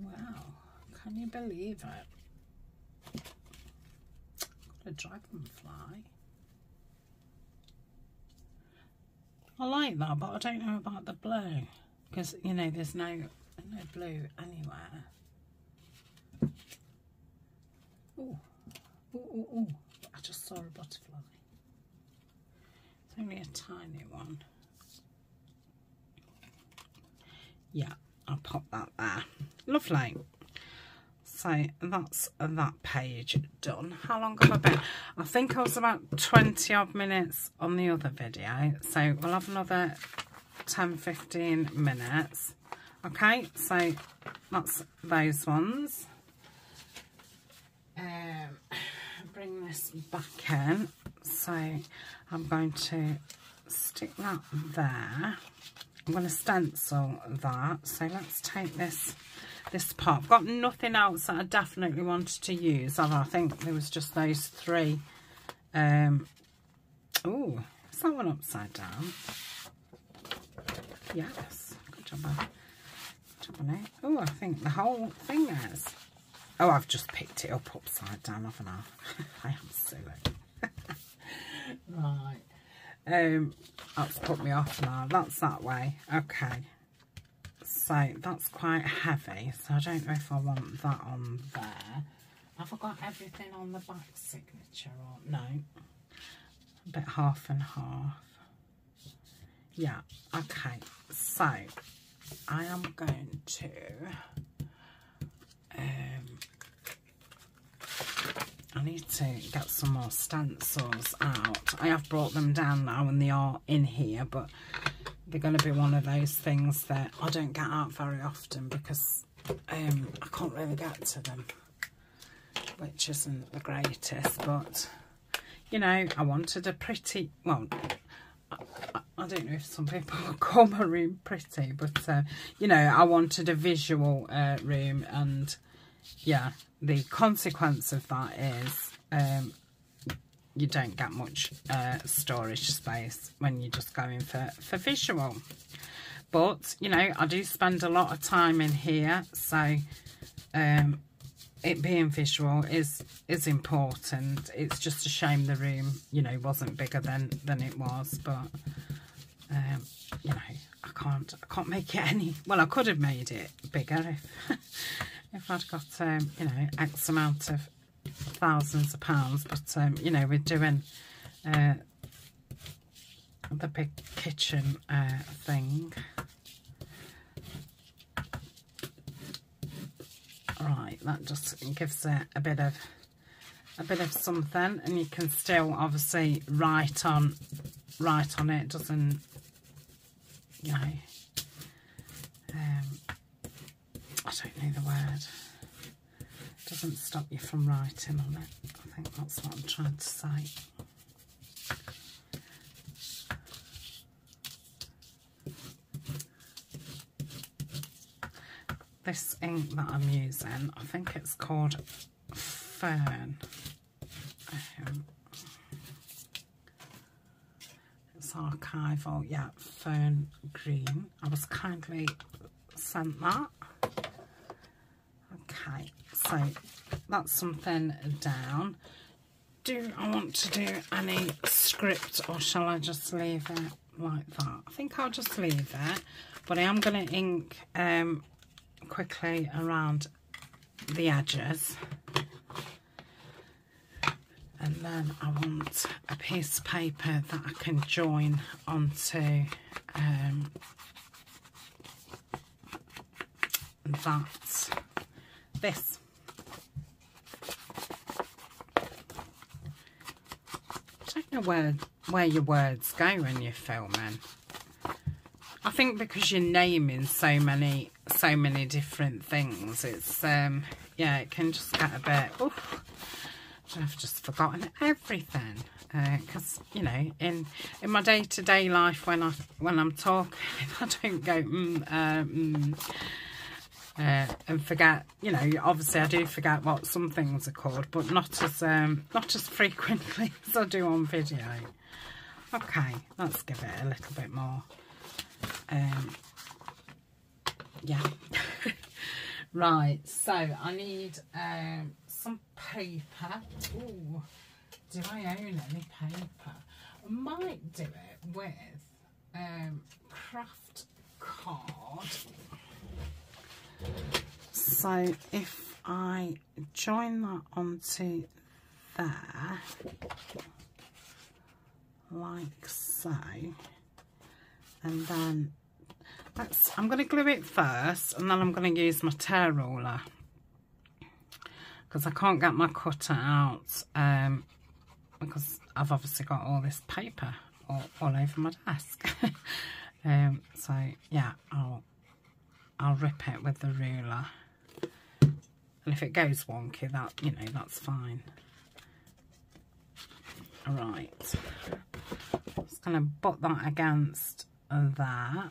Wow, can you believe it? Got a dragonfly. I like that, but I don't know about the blue, because, you know, there's no blue anywhere. Oh, oh, I just saw a butterfly. It's only a tiny one. Yeah, I'll pop that there. Lovely. So that's that page done. How long have I been? I think I was about 20 odd minutes on the other video. So we'll have another 10-15 minutes. Okay, so that's those ones. Bring this back in. So I'm going to stick that there. I'm going to stencil that. So let's take this part. I've got nothing else that I definitely wanted to use. I think there was just those three. Oh, is that one upside down? Yes. Good job on it. Oh, I think the whole thing is. Oh, I've just picked it up upside down, haven't I? I am silly. Right. That's put me off now. That's that way. Okay. So that's quite heavy. So I don't know if I want that on there. Have I got everything on the back signature or no? A bit half and half. Yeah. Okay. So I am going to I need to get some more stencils out. I have brought them down now and they are in here, but they're going to be one of those things that I don't get out very often because I can't really get to them, which isn't the greatest. But, you know, I wanted a pretty, well, I don't know if some people would call my room pretty, but, you know, I wanted a visual room, and, yeah, the consequence of that is you don't get much storage space when you're just going for visual. But, you know, I do spend a lot of time in here, so it being visual is important. It's just a shame the room, you know, wasn't bigger than it was, but you know, I can't make it any, well, I could have made it bigger if I'd got you know, X amount of thousands of pounds, but you know, we're doing the big kitchen thing. Right, that just gives it a bit of something, and you can still obviously write on it. Doesn't, you know, I don't know the word. Doesn't stop you from writing on it. I think that's what I'm trying to say. This ink that I'm using, I think it's called Fern. It's archival, yeah, Fern Green. I was kindly sent that. Okay, so that's something down. Do I want to do any script, or shall I just leave it like that? I think I'll just leave it, but I am going to ink quickly around the edges, and then I want a piece of paper that I can join onto this. I don't know where your words go when you're filming. I think because you're naming so many different things, it's yeah, it can just get a bit, oof, I've just forgotten everything, because you know, in my day-to-day life, when I'm talking, if I don't go and forget, you know, obviously I do forget what some things are called, but not as frequently as I do on video. Okay, let's give it a little bit more. Yeah. Right, so I need some paper. Ooh, do I own any paper? I might do it with craft card. So if I join that onto there, like so, and then I'm going to glue it first, and then I'm going to use my tear ruler because I can't get my cutter out because I've obviously got all this paper all over my desk. So yeah, I'll rip it with the ruler, and if it goes wonky, that, you know, that's fine. All right, just going to butt that against that,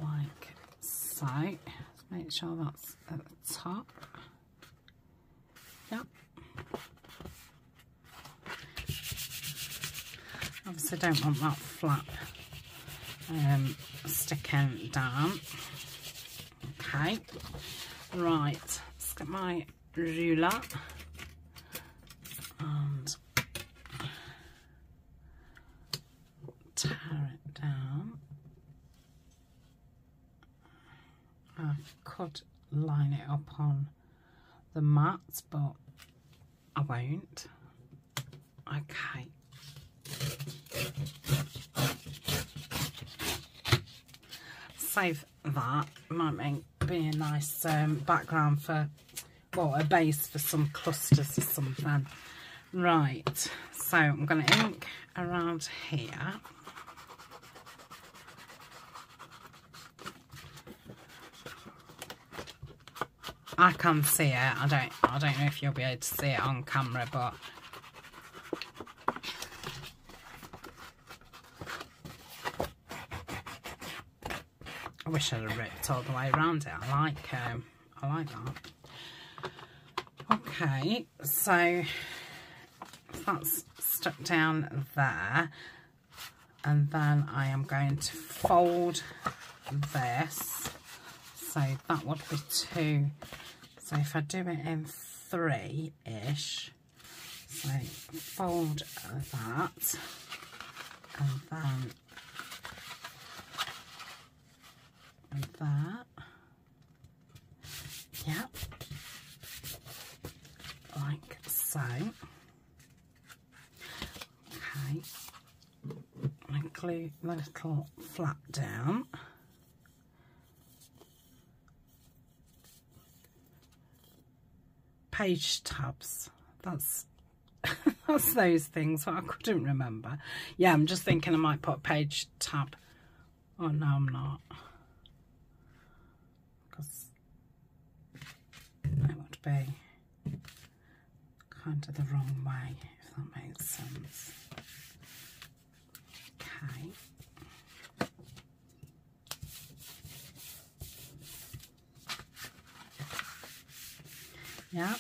like so. Let's make sure that's at the top. Yep. Obviously don't want that flap sticking down. Okay, right, let's get my ruler and tear it down. I could line it up on the mat, but I won't. Okay. Save that. Might be a nice background for, well, a base for some clusters or something. Right, so I'm going to ink around here. I can see it. I don't know if you'll be able to see it on camera, but I wish I'd have ripped all the way around it. I like that. Okay, so that's stuck down there, and then I am going to fold this. So that would be 2. So if I do it in 3-ish, so fold that, and then that. Yep. Like so. Okay. I glue the little flap down. Page tabs. That's that's those things that I couldn't remember. Yeah, I'm just thinking I might put page tab. Oh no, I'm not. Because that would be kind of the wrong way, if that makes sense. Okay. Yeah.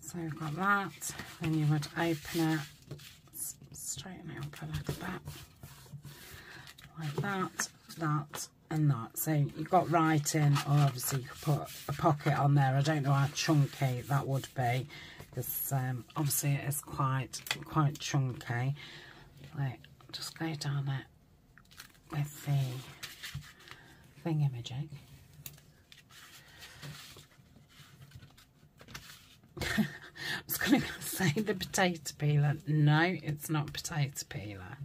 So we've got that, then you would open it, straighten it up a little bit, like that, that and that. So you've got writing, or obviously you could put a pocket on there. I don't know how chunky that would be, because obviously it is quite chunky. Like, just go down it with the thingamajig. I was going to say the potato peeler. No, it's not potato peeler.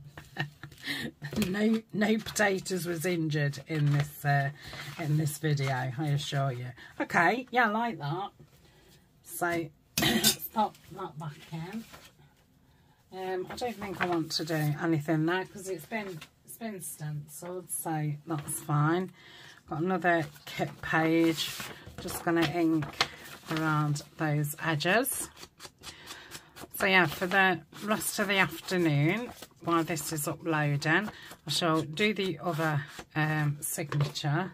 No potatoes was injured in this video, I assure you. Okay, yeah, I like that. So let's pop that back in. I don't think I want to do anything there because it's been stenciled, so that's fine. Got another kit page. Just going to ink around those edges. So yeah, for the rest of the afternoon, while this is uploading, I shall do the other signature,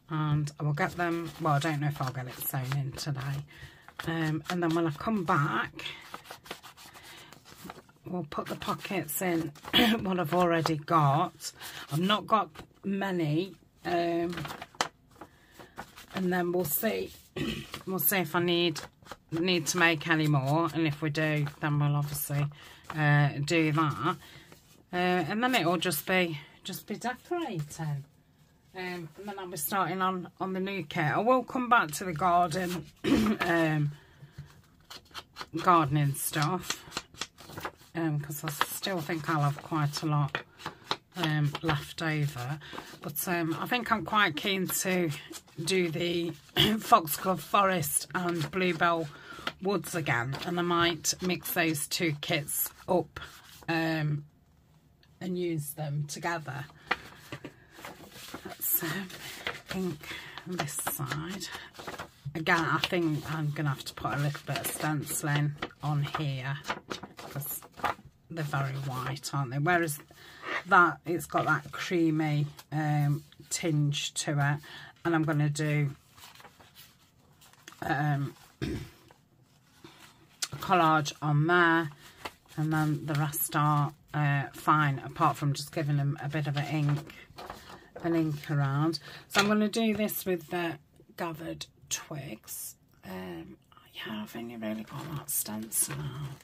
and I will get them, well, I don't know if I'll get it sewn in today, and then when I come back, we'll put the pockets in what I've already got. I've not got many and then we'll see we'll see if I need to make any more, and if we do, then we'll obviously do that, and then it'll just be decorating, and then I'll be starting on the new kit. I will come back to the garden gardening stuff, because I still think I'll have quite a lot left over, but I think I'm quite keen to do the Foxglove Forest and Bluebell Woods again, and I might mix those two kits up and use them together. That's pink on this side. Again, I think I'm going to have to put a little bit of stenciling on here because they're very white, aren't they? Whereas that, it's got that creamy tinge to it. And I'm going to do collage on there. And then the rest are fine, apart from just giving them a bit of an ink around. So I'm going to do this with the gathered twigs. Yeah, I've only really got that stencil out.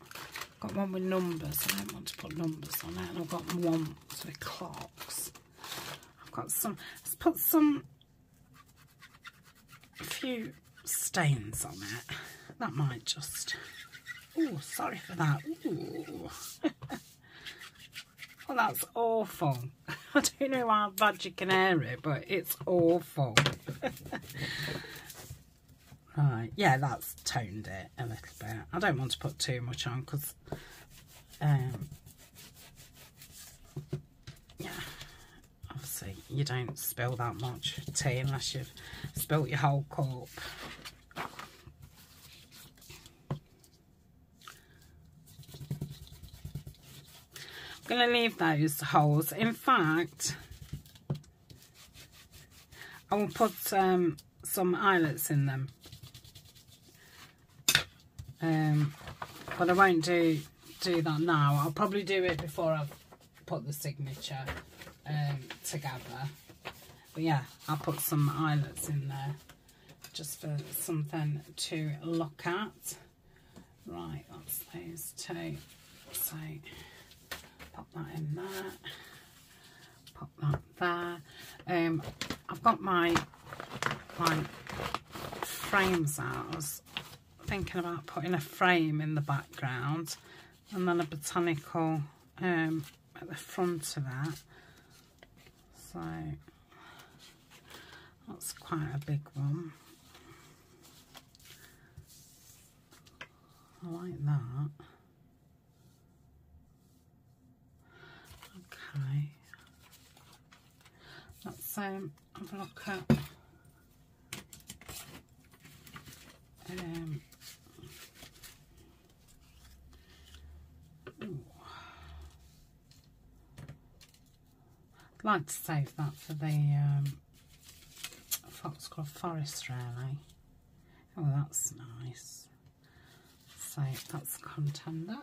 Got one with numbers. I don't want to put numbers on it. And I've got one with clocks. I've got some. Let's put a few stains on it. That might just. Oh, sorry for that. Ooh. Well, that's awful. I don't know how bad you can hear it, but it's awful. Right, yeah, that's toned it a little bit. I don't want to put too much on because, yeah, obviously you don't spill that much tea unless you've spilt your whole cup. I'm going to leave those holes. In fact, I will put some eyelets in them. But I won't do that now. I'll probably do it before I've put the signature together. But yeah, I'll put some eyelets in there just for something to look at. Right, that's those two. So pop that in there. Pop that there. I've got my frames out. I was thinking about putting a frame in the background and then a botanical at the front of that. So that's quite a big one. I like that. Okay. Let's have a look at I'd like to save that for the Foxglove Forest, really. Oh, that's nice. So that's contender.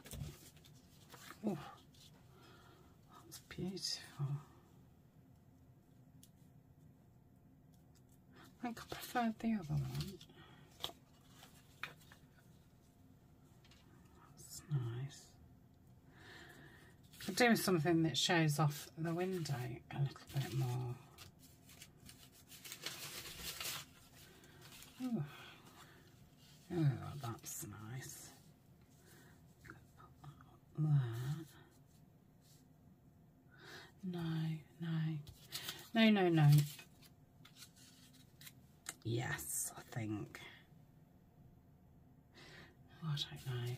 Oh, that's beautiful. I think I preferred the other one. That's nice. I'll do something that shows off the window a little bit more. Ooh. Oh, that's nice. Put that there. No. Yes, I think. Oh, I don't know.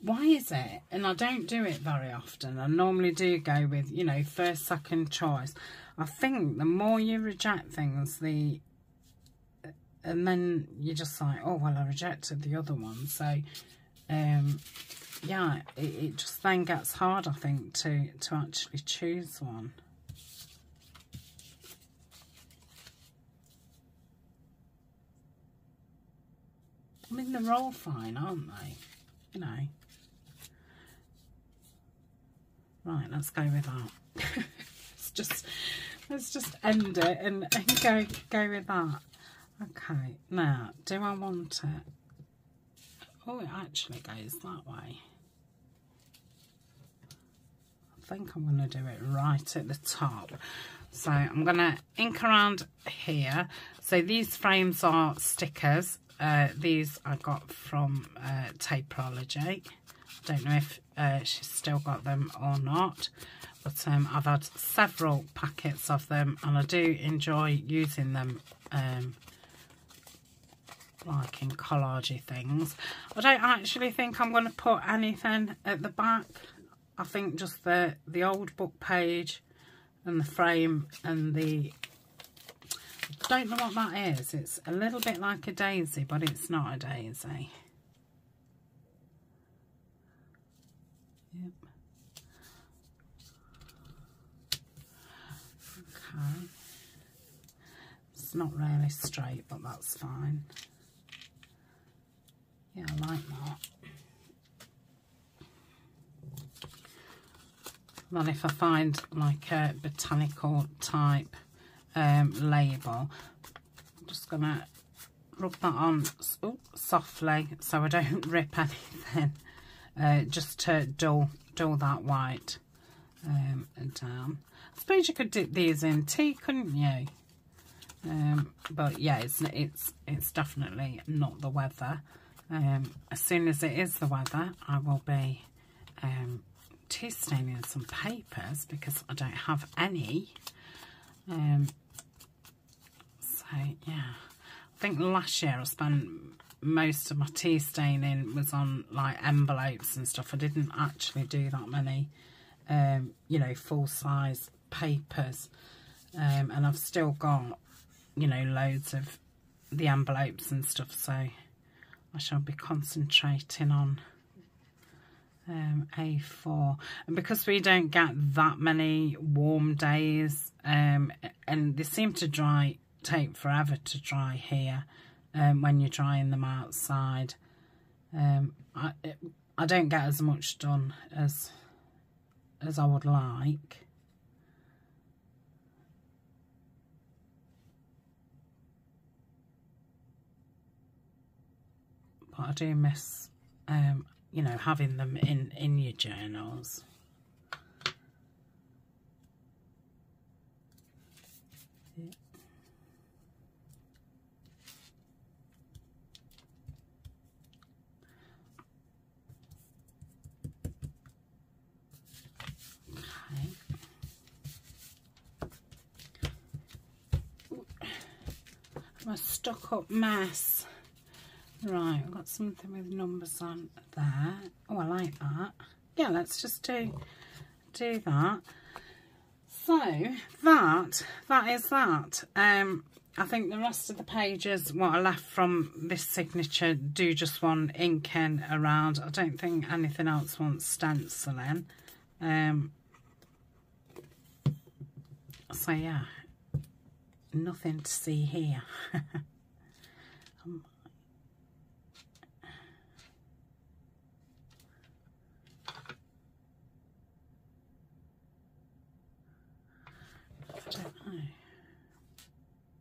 Why is it? And I don't do it very often. I normally do go with, you know, first, second choice. I think the more you reject things, and then you're just like, oh, well, I rejected the other one. So, yeah, it just then gets hard, I think, to actually choose one. I mean, they're all fine, aren't they? You know. Right, let's go with that. let's just end it and go with that. Okay, now, do I want it? Oh, it actually goes that way. I think I'm going to do it right at the top. So I'm going to ink around here. So these frames are stickers. These I got from Collage. Don't know if she's still got them or not. But I've had several packets of them and I do enjoy using them like in collagey things. I don't actually think I'm going to put anything at the back. I think just the old book page and the frame and the... I don't know what that is. It's a little bit like a daisy, but it's not a daisy. Yep. Okay. It's not really straight, but that's fine. Yeah, I like that. Then if I find like a botanical type label, I'm just going to rub that on softly so I don't rip anything, just to dull that white down. I suppose you could dip these in tea, couldn't you? But yeah, it's definitely not the weather. As soon as it is the weather, I will be tea staining some papers because I don't have any. So yeah, I think last year I spent most of my tea staining was on like envelopes and stuff. I didn't actually do that many, you know, full size papers, and I've still got, you know, loads of the envelopes and stuff, so I shall be concentrating on A4. And because we don't get that many warm days, and they seem to take forever to dry here when you're drying them outside, I don't get as much done as I would like. But I do miss, you know, having them in your journals. Yeah. Okay. I'm a stuck up mess. Right, I've got something with numbers on there. Oh, I like that. Yeah, let's just do that. So that is that. I think the rest of the pages, what I left from this signature, do just want inking around. I don't think anything else wants stenciling. So yeah, nothing to see here.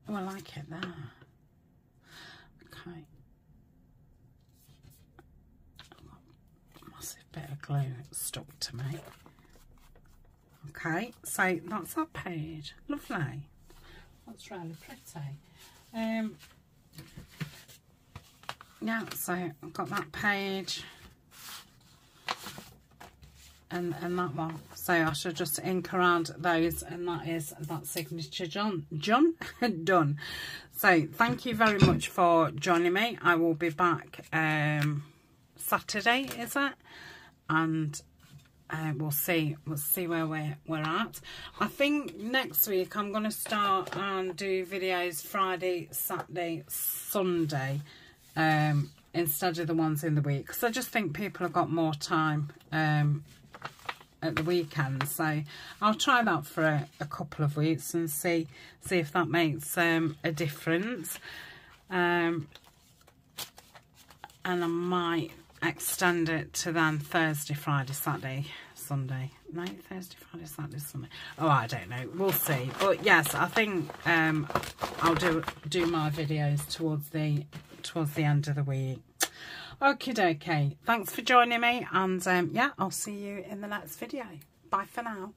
Oh, I like it there. Okay. I've got a massive bit of glue stuck to me. Okay, so that's that page. Lovely. That's really pretty. Yeah, so I've got that page and that one. So I should just ink around those, and that is that signature done. So thank you very much for joining me. I will be back Saturday, is it? And we'll see where we're at. I think next week I'm going to start and do videos Friday, Saturday, Sunday, instead of the ones in the week, because I just think people have got more time at the weekend. So I'll try that for a couple of weeks and see if that makes a difference, and I might extend it to then Thursday, Friday, Saturday, Sunday. No, Thursday, Friday, Saturday, Sunday. Oh, I don't know. We'll see. But yes, I think I'll do my videos towards the end of the week. Okie dokie. Thanks for joining me, and yeah, I'll see you in the next video. Bye for now.